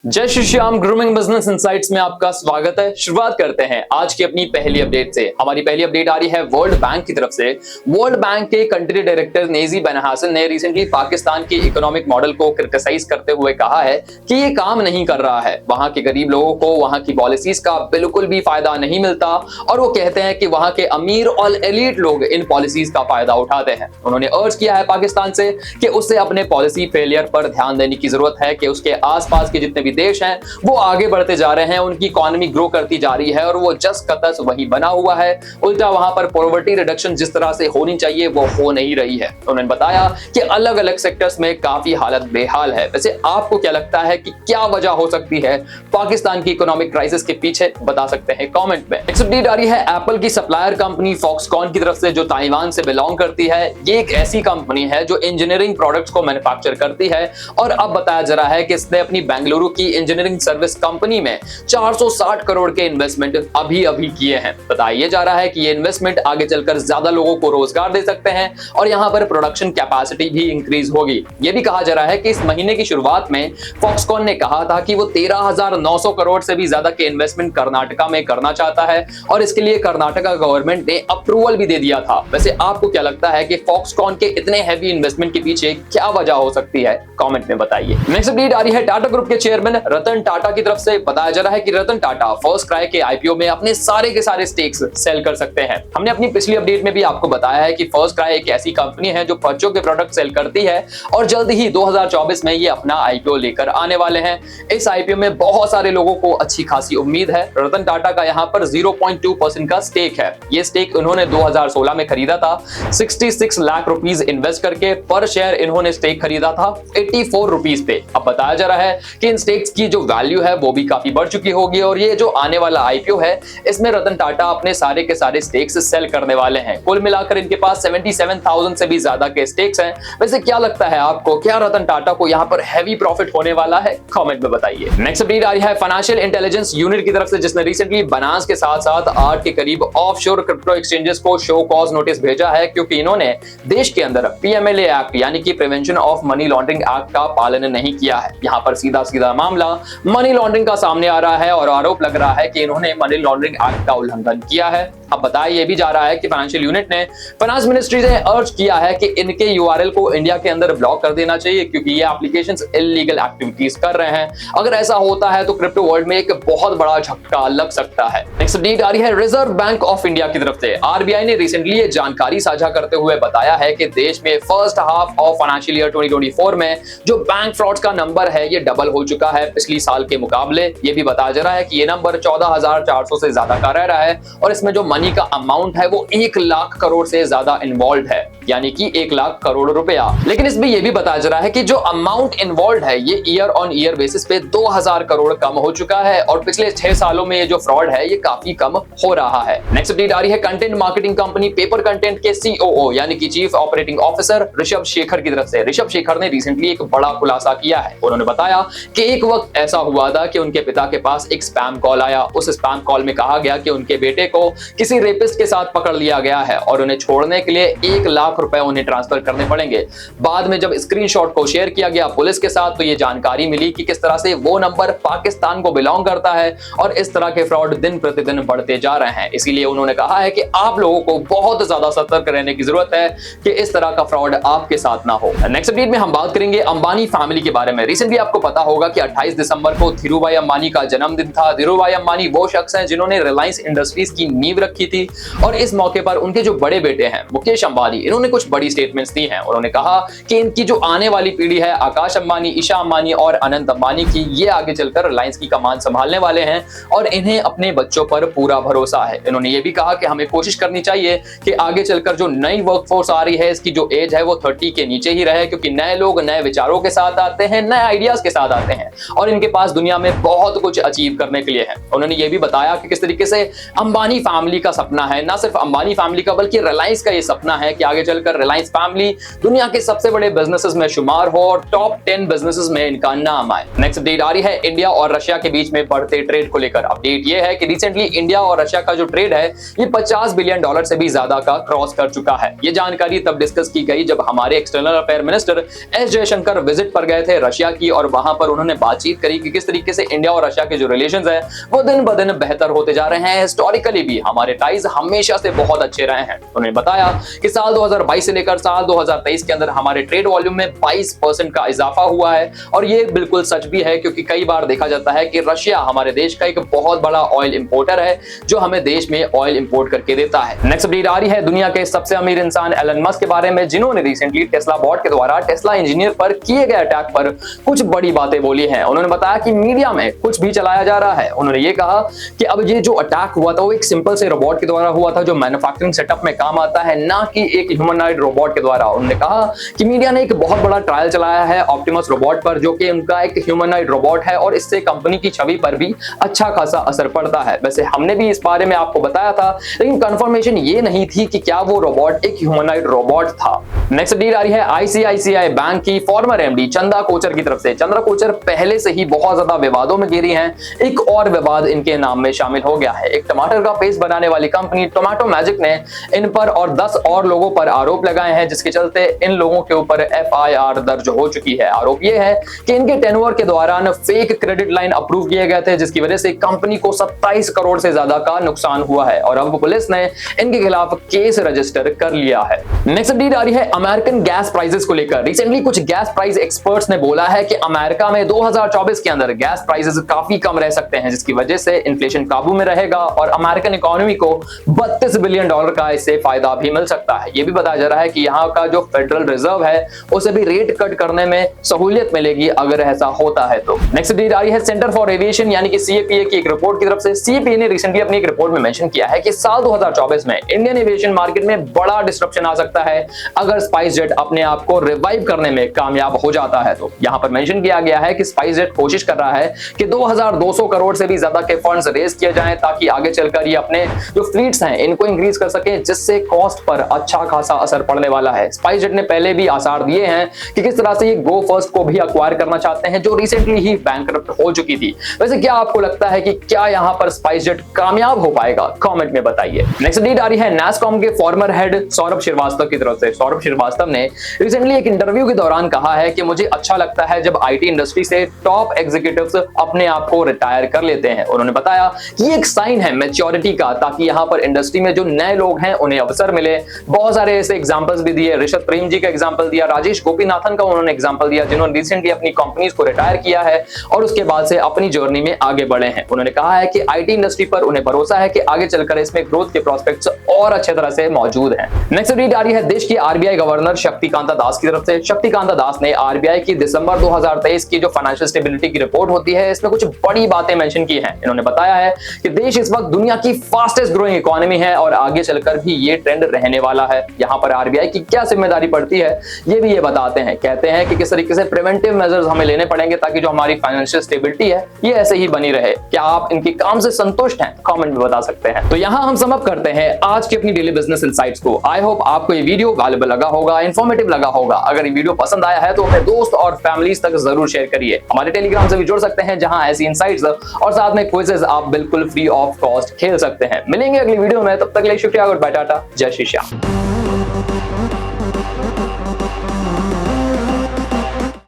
जय Shri Shyam grooming business insights में आपका स्वागत है। शुरुआत करते हैं आज की अपनी पहली अपडेट से। हमारी पहली अपडेट आ रही है वर्ल्ड बैंक की तरफ से। वर्ल्ड बैंक के कंट्री डायरेक्टर नेजी बेनहासन ने रिसेंटली पाकिस्तान के इकोनॉमिक मॉडल को क्रिटिसाइज करते हुए कहा है कि ये काम नहीं कर रहा है। वहां के गरीब लोगों को वहां की पॉलिसीज का बिल्कुल भी फायदा नहीं मिलता और वो कहते हैं कि वहां के अमीर और एलीट लोग इन पॉलिसीज का फायदा उठाते हैं। उन्होंने अर्ज किया है पाकिस्तान से कि उसे अपने पॉलिसी फेलियर पर ध्यान देने की जरूरत है कि उसके आसपास के जितने देश हैं वो आगे बढ़ते जा रहे हैं, उनकी इकोनॉमी ग्रो करती जा रही है और वो जस का तस वही बना हुआ है। उल्टा वहां पर पॉवर्टी रिडक्शन जिस तरह से होनी चाहिए वो हो नहीं रही है। उन्होंने बताया कि अलग अलग सेक्टर्स में काफी हालत बेहाल है। वैसे आपको क्या लगता है कि क्या वजह हो सकती है पाकिस्तान की इकोनॉमिक क्राइसिस के पीछे? बता सकते हैं कमेंट में। नेक्स्ट अपडेट आ रही है एप्पल की सप्लायर कंपनी फॉक्सकॉन की तरफ से, जो ताइवान से बिलोंग करती है। ये एक ऐसी कंपनी है जो इंजीनियरिंग प्रोडक्ट्स को मैन्युफैक्चर करती है और अब बताया जा रहा है कि इसने अपनी बेंगलुरु की इंजीनियरिंग सर्विस कंपनी में 460 करोड़ के इन्वेस्टमेंट अभी किए हैं। बताया जा रहा है कि ये इन्वेस्टमेंट आगे चलकर ज्यादा लोगों को रोजगार दे सकते हैं और यहां पर प्रोडक्शन कैपेसिटी भी इंक्रीज होगी। यह भी कहा जा रहा है कि इस महीने की शुरुआत में फॉक्सकॉन ने कहा था कि वो 13,900 करोड़ से भी ज्यादा के इन्वेस्टमेंट कर्नाटका में करना चाहता है और इसके लिए कर्नाटका गवर्नमेंट ने अप्रूवल भी दे दिया था। वैसे आपको क्या लगता है कि फॉक्सकॉन के इतने हैवी इन्वेस्टमेंट के पीछे क्या वजह हो सकती है? कमेंट में बताइए। नेक्स्ट अपडेट आ रही है टाटा ग्रुप के चेयरमैन रतन टाटा की तरफ से। बताया जा रहा है कि रतन टाटा फर्स्ट क्राई के आईपीओ में अपने सारे के सारे स्टेक्स सेल कर सकते हैं। हमने अपनी पिछली अपडेट में भी आपको बताया है कि फर्स्ट क्राई एक ऐसी कंपनी है जो बच्चों के प्रोडक्ट सेल करती है और जल्द ही 2024 में ये अपना आईपीओ लेकर आने वाले हैं। इस आईपीओ में बहुत सारे लोगों को अच्छी खासी उम्मीद है। रतन टाटा का यहाँ पर 0.2% का स्टेक है। ये स्टेक उन्होंने 2016 में खरीदा था 66 लाख रुपीस इन्वेस्ट करके। पर शेयर इन्होंने स्टेक खरीदा था 84 रुपीस पे। अब बताया जा रहा है कि इन स्टेक्स की जो वैल्यू है वो भी काफी बढ़ चुकी होगी और ये जो आने वाला आईपीओ है इसमें रतन टाटा अपने सारे के सारे स्टेक्स सेल करने वाले हैं। कुल मिलाकर इनके पास 77,000 से भी ज्यादा के स्टेक्स हैं। वैसे क्या लगता है आपको, क्या रतन टाटा को यहाँ पर हैवी प्रॉफिट होने वाला है? कमेंट में बताइए। नेक्स्ट अपडेट आ रही है फाइनेंशियल इंटेलिजेंस यूनिट की तरफ से, जिसने रिसेंटली बनास के साथ साथ 8 के करीब ऑफशोर क्रिप्टो एक्सचेंजेस को शो कॉज नोटिस भेजा है क्योंकि इन्होंने देश के अंदर पीएमएलए एक्ट यानी कि prevention of money laundering act का पालन नहीं किया है। यहाँ पर सीधा सीधा मामला मनी लॉन्ड्रिंग का सामने आ रहा है और आरोप लग रहा है कि इन्होंने मनी लॉन्ड्रिंग एक्ट का उल्लंघन किया है। अब बताया ये भी जा रहा है कि फाइनेंशियल यूनिट ने फाइनेंस मिनिस्ट्री से अर्ज किया है कि इनके यूआरएल को इंडिया के अंदर ब्लॉक कर देना चाहिए क्योंकि ये एप्लीकेशंस इल्लीगल एक्टिविटीज कर रहे हैं। अगर ऐसा होता है तो क्रिप्टो वर्ल्ड में एक बहुत बड़ा झटका लग सकता है। नेक्स्ट अपडेट आ रही है रिजर्व बैंक ऑफ इंडिया की तरफ से। आरबीआई ने रिसेंटली ये जानकारी साझा करते हुए बताया है कि देश में first half of financial year 2024 में जो बैंक फ्रॉड्स का नंबर है ये डबल हो चुका है पिछली साल के मुकाबले। ये भी बताया जा रहा है कि ये नंबर 14,400 से ज्यादा का रह रहा है और इसमें जो मनी का अमाउंट है वो 1 लाख करोड़ से ज्यादा इन्वॉल्व है, यानी कि 1 लाख करोड़ रुपया। लेकिन इसमें यह भी बताया जा रहा है कि जो अमाउंट इन्वॉल्व है ये ईयर ऑन ईयर बेसिस पे 2,000 करोड़ कम हो चुका है और पिछले 6 सालों में ये जो फ्रॉड है ये काफी कम हो रहा है। नेक्स्ट अपडेट आ रही है content marketing company paper content के सीओओ यानी कि chief operating officer Rishabh Shekhar की तरफ से। ऋषभ शेखर ने रिसेंटली एक बड़ा खुलासा किया है। उन्होंने बताया कि एक वक्त ऐसा हुआ था कि उनके पिता के पास एक स्पैम कॉल आया। उस स्पैम कॉल में कहा गया कि उनके बेटे को किसी रेपिस्ट के साथ पकड़ लिया गया है और उन्हें छोड़ने के लिए 1 लाख रुपए उन्हें ट्रांसफर करने पड़ेंगे। बाद में जब स्क्रीनशॉट को शेयर किया गया पुलिस के साथ तो ये जानकारी मिली कि किस तरह से वो नंबर पाकिस्तान को बिलोंग करता है और इस तरह के फ्रॉड दिन प्रतिदिन बढ़ते जा रहे हैं। इसीलिए उन्होंने कहा है कि आप लोगों को बहुत ज्यादा सतर्क रहने की जरूरत है कि इस तरह का फ्रॉड आपके साथ ना हो। नेक्स्ट अपडेट में हम बात करेंगे अंबानी फैमिली के बारे में। रिसेंटली आपको पता होगा कि 28 दिसंबर को धीरूभाई अंबानी का जन्मदिन था। धीरूभाई अंबानी वो शख्स हैं जिन्होंने रिलायंस इंडस्ट्रीज की नींव रखी थी और इस मौके पर उनके जो बड़े बेटे हैं मुकेश अंबानी, इन्होंने कुछ बड़ी स्टेटमेंट्स दी हैं। उन्होंने कहा कि इनकी जो आने वाली पीढ़ी है आकाश अंबानी, ईशा अंबानी और अनंत अंबानी की, ये आगे चलकर रिलायंस की कमान संभालने वाले हैं और इन्हें अपने बच्चों पर पूरा भरोसा है। इन्होंने ये भी कहा कि हमें कोशिश करनी चाहिए कि आगे चलकर जो नई वर्कफोर्स आ रही है इसकी जो एज है वो 30 के नीचे ही रहे क्योंकि नए लोग नए विचारों के साथ आते हैं, नए आइडियाज के साथ आते हैं और इनके पास दुनिया में बहुत कुछ अचीव करने के लिए है। उन्होंने ये भी बताया कि किस तरीके से अंबानी फैमिली का सपना है, ना सिर्फ अंबानी फैमिली का बल्कि रिलायंस का ये सपना है कि आगे चलकर रिलायंस फैमिली दुनिया के सबसे बड़े बिजनेसेस में शुमार हो और टॉप 10 बिजनेसेस में इनका नाम आए। नेक्स्ट अपडेट आ रही है इंडिया और रशिया के बीच में बढ़ते ट्रेड को लेकर। अपडेट ये है कि रिसेंटली इंडिया और रशिया का जो ट्रेड है ये $50 बिलियन से भी ज्यादा का क्रॉस कर चुका है। ये जानकारी तब डिस्कस की गई जब हमारे external affair minister S Jaishankar visit पर गए थे रशिया की, और वहां पर उन्होंने बातचीत करी कि किस तरीके से इंडिया और रशिया के जो रिलेशंस है वो दिन ब दिन बेहतर होते जा रहे हैं। हिस्टोरिकली भी हमारे टाइज हमेशा से बहुत अच्छे रहे हैं। उन्होंने बताया कि साल 2022 से लेकर साल 2023 के अंदर हमारे ट्रेड वॉल्यूम में 22% का इजाफा हुआ है, और ये बिल्कुल सच भी है क्योंकि कई बार देखा जाता है कि रशिया हमारे देश का एक बहुत बड़ा ऑयल इंपोर्टर है जो हमें देश में ऑयल इंपोर्ट करके देता है। नेक्स्ट अपडेट आ रही है दुनिया के सबसे अमीर इंसान एलन मस्क के बारे में, जिन्होंने रिसेंटली टेस्ला बॉट के द्वारा टेस्ला इंजीनियर पर किए गए अटैक पर कुछ बड़ी बातें बोली हैं। उन्होंने बताया कि मीडिया में कुछ भी चलाया जा रहा है। उन्होंने ये कहा कि अब ये जो अटैक हुआ था वो एक सिंपल से रोबोट के द्वारा हुआ था जो मैन्युफैक्चरिंग सेटअप में काम आता है, ना कि एक ह्यूमनॉइड रोबोट के द्वारा। उन्होंने कहा कि मीडिया ने एक बहुत बड़ा ट्रायल चलाया है ऑप्टिमस रोबोट पर जो कि उनका एक ह्यूमनॉइड रोबोट है, और इससे कंपनी की छवि पर भी अच्छा खासा असर पड़ता है। वैसे हमने भी इस बारे में आपको बताया था, लेकिन कंफर्मेशन ये नहीं थी कि क्या वो रोबोट एक ह्यूमनॉइड रोबोट था। नेक्स्ट अपडेट आ रही है आईसीआईसीआई बैंक की फॉर्मर एमडी चंदा कोचर की तरफ से। चंदा कोचर पहले से ही बहुत ज्यादा विवादों में घिरी हैं। एक और विवाद इनके नाम में शामिल हो गया है। एक टमाटर का पेस्ट बनाने वाली कंपनी टोमेटो मैजिक ने इन पर और 10 और लोगों पर आरोप लगाए हैं, जिसके चलते इन लोगों के ऊपर एफआईआर दर्ज हो चुकी है। आरोप यह है कि इनके टेनओवर के दौरान फेक क्रेडिट लाइन अप्रूव किए गए थे, जिसकी वजह से कंपनी को 27 करोड़ से ज्यादा का नुकसान हुआ है, और अब पुलिस ने इनके खिलाफ केस रजिस्टर कर लिया है। नेक्स्ट अपडेट आ रही है अमेरिकन गैस प्राइसेस को लेकर। रिसेंटली कुछ गैस प्राइस एक्सपर्ट्स ने बोला है कि अमेरिका में 2024 के अंदर गैस प्राइसेस काफी कम रह सकते हैं, जिसकी वजह से इन्फ्लेशन काबू में रहेगा और अमेरिकन इकोनॉमी को $32 बिलियन का इससे फायदा भी मिल सकता है। यह भी बताया जा रहा है कि यहाँ का जो फेडरल रिजर्व है उसे भी रेट कट करने में सहूलियत मिलेगी अगर ऐसा होता है तो। नेक्स्ट अपडेट आ रही है सेंटर फॉर एविएशन यानी कि सीएपीए की एक रिपोर्ट की तरफ से। सीएपीए ने रिसेंटली अपनी एक रिपोर्ट में मेंशन किया है कि साल 2024 में इंडियन एविएशन मार्केट में बड़ा डिस्ट्रप्शन आ सकता है अगर स्पाइस जेट अपने आप को रिवाइव करने में कामयाब हो जाता है तो। यहाँ पर मेंशन किया गया है कि स्पाइस जेट कोशिश कर रहा है कि 2200 करोड़ से भी ज्यादा के फंड्स रेज किए जाएं ताकि आगे चलकर ये अपने जो फ्लीट्स हैं इनको इंक्रीज कर सके, जिससे कॉस्ट पर अच्छा खासा असर पड़ने वाला है। स्पाइस जेट ने पहले भी आसार दिए हैं कि किस तरह से ये गो फर्स्ट को भी अक्वायर करना चाहते हैं जो रिसेंटली ही बैंकरप्ट हो चुकी थी। वैसे क्या आपको लगता है कि क्या यहाँ पर स्पाइस जेट कामयाब हो पाएगा? कमेंट में बताइए। नेक्स्ट अपडेट आ रही है नैसकॉम के फॉर्मर हेड सौरभ श्रीवास्तव की तरफ से। सौरभ श्रीवास्तव ने रिसेंटली एक इंटरव्यू के दौरान कहा है कि मुझे अच्छा लगता है जब आईटी इंडस्ट्री से टॉप एग्जीक्यूटिव्स अपने आप को रिटायर कर लेते हैं। उन्होंने बताया कि ये एक साइन है मैच्योरिटी का, ताकि यहाँ पर इंडस्ट्री में जो नए लोग हैं उन्हें अवसर मिले। बहुत सारे ऐसे एग्जांपल्स भी दिए, ऋषभ प्रेम जी का एग्जांपल दिया, राजेश गोपीनाथन का उन्होंने एग्जांपल दिया, जिन्होंने रिसेंटली अपनी कंपनीज को रिटायर किया है और उसके बाद से अपनी जर्नी में आगे बढ़े हैं। उन्होंने कहा है कि आईटी इंडस्ट्री पर उन्हें भरोसा है कि आगे चलकर इसमें ग्रोथ के प्रोस्पेक्ट्स और अच्छे तरह से मौजूद हैं। नेक्स्ट अपडेट आ रही है देश की आरबीआई गवर्नर शक्तिकांता दास की तरफ से। शक्तिकांता दास ने आरबीआई की दिसंबर 2023 की जो फाइनेंशियल स्टेबिलिटी की रिपोर्ट होती है इसमें कुछ बड़ी बातें मेंशन की हैं। इन्होंने बताया है कि देश इस वक्त दुनिया की फास्टेस्ट ग्रोइंग इकोनॉमी है और आगे चलकर भी ये ट्रेंड रहने वाला है। यहाँ पर आरबीआई की क्या जिम्मेदारी पड़ती है ये भी ये बताते हैं। कहते हैं कि किस तरीके से प्रिवेंटिव मेजर्स हमें लेने पड़ेंगे ताकि जो हमारी फाइनेंशियल स्टेबिलिटी है ये ऐसे ही बनी रहे। क्या आप इनके काम से संतुष्ट हैं? कमेंट में बता सकते हैं। तो यहाँ हम सम अप करते हैं आज की अपनी डेली बिजनेस इनसाइट्स को। आई होप आपको ये वीडियो वैल्यूएबल लगा होगा, इंफॉर्मेटिव लगा होगा। अगर ये वीडियो पसंद आया है तो अपने दोस्त और फैमिलीज तक जरूर शेयर करिए। हमारे टेलीग्राम से भी जुड़ सकते हैं जहां ऐसी इनसाइट्स और साथ में क्विज़ेस आप बिल्कुल फ्री ऑफ कॉस्ट खेल सकते हैं। मिलेंगे अगली वीडियो में, तब तक के लिए शुक्रिया, गुड बाय, टाटा, जय श्री श्याम।